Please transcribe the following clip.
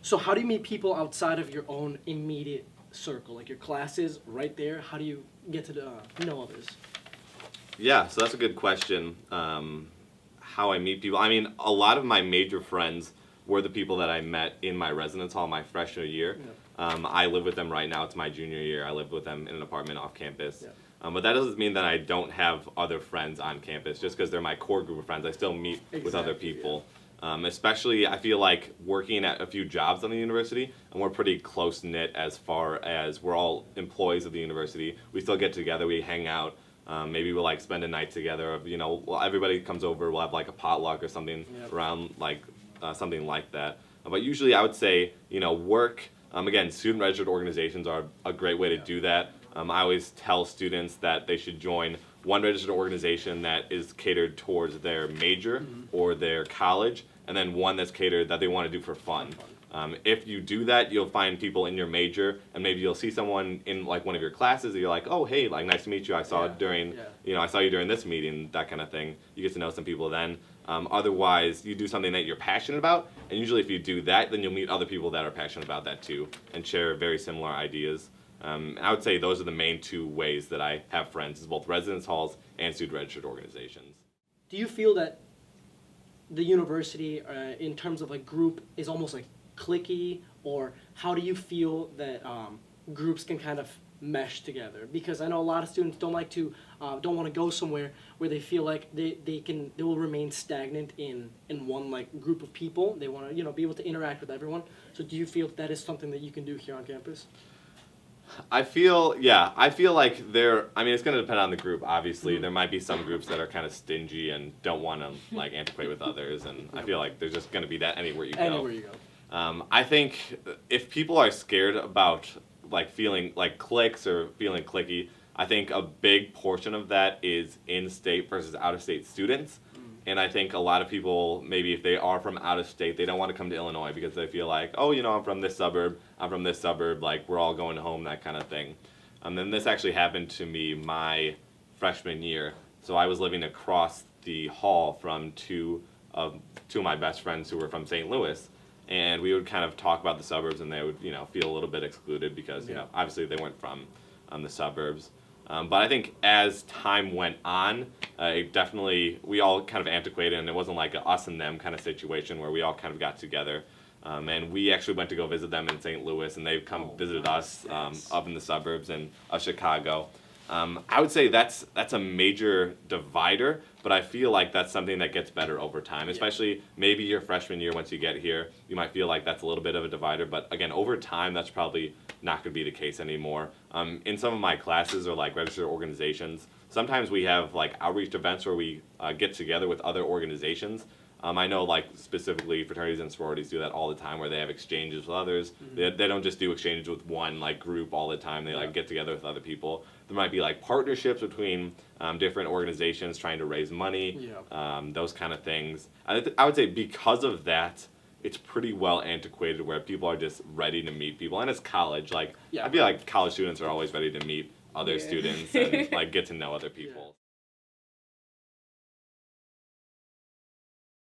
So how do you meet people outside of your own immediate circle, like your classes right there? How do you get to know others? Yeah, so that's a good question. How I meet people. I mean, a lot of my major friends were the people that I met in my residence hall my freshman year. Yeah. I live with them right now. It's my junior year. I live with them in an apartment off campus. Yeah. But that doesn't mean that I don't have other friends on campus. Just because they're my core group of friends, I still meet with other Exactly, people. Especially, I feel like working at a few jobs on the university, and we're pretty close knit as far as we're all employees of the university. We still get together, we hang out. Maybe we'll like spend a night together. Well, everybody comes over. We'll have like a potluck or something Yep. around like something like that. But usually, I would say work. Again, student registered organizations are a great way to do that. I always tell students that they should join one registered organization that is catered towards their major or their college, and then one that's catered that they want to do for fun. If you do that, you'll find people in your major, and maybe you'll see someone in like one of your classes, and you're like, oh, hey, like nice to meet you. I saw it during, I saw you during this meeting, that kind of thing. You get to know some people then. Otherwise, you do something that you're passionate about, and usually if you do that, then you'll meet other people that are passionate about that too, and share very similar ideas. I would say those are the main two ways that I have friends, is both residence halls and student registered organizations. Do you feel that the university, in terms of like group, is almost like cliquey, or how do you feel that groups can kind of mesh together? Because I know a lot of students don't don't want to go somewhere where they feel like they will remain stagnant in one like group of people. They want to be able to interact with everyone. So do you feel that is something that you can do here on campus? I feel like it's going to depend on the group, obviously. There might be some groups that are kind of stingy and don't want to, like, antiquate with others, and I feel like there's just going to be that anywhere you go. Anywhere you go. I think if people are scared about, like, feeling like cliques or feeling cliquey, I think a big portion of that is in-state versus out-of-state students. And I think a lot of people, maybe if they are from out of state, they don't want to come to Illinois because they feel like, oh, I'm from this suburb, like we're all going home, that kind of thing. And then this actually happened to me my freshman year. So I was living across the hall from two of my best friends who were from St. Louis. And we would kind of talk about the suburbs, and they would, feel a little bit excluded because, obviously they weren't from the suburbs. But I think as time went on, we all kind of antiquated, and it wasn't like a us and them kind of situation where we all kind of got together. And we actually went to go visit them in St. Louis, and they've come visited us up in the suburbs of Chicago. I would say that's a major divider, but I feel like that's something that gets better over time, especially maybe your freshman year. Once you get here, you might feel like that's a little bit of a divider, but again, over time, that's probably not going to be the case anymore. In some of my classes or like registered organizations, sometimes we have like outreach events where we get together with other organizations. I know like specifically fraternities and sororities do that all the time where they have exchanges with others. They don't just do exchanges with one like group all the time. They like get together with other people. There might be like partnerships between different organizations trying to raise money, those kind of things. I would say because of that, it's pretty well antiquated where people are just ready to meet people. And it's college. Like I feel like college students are always ready to meet other students and like get to know other people.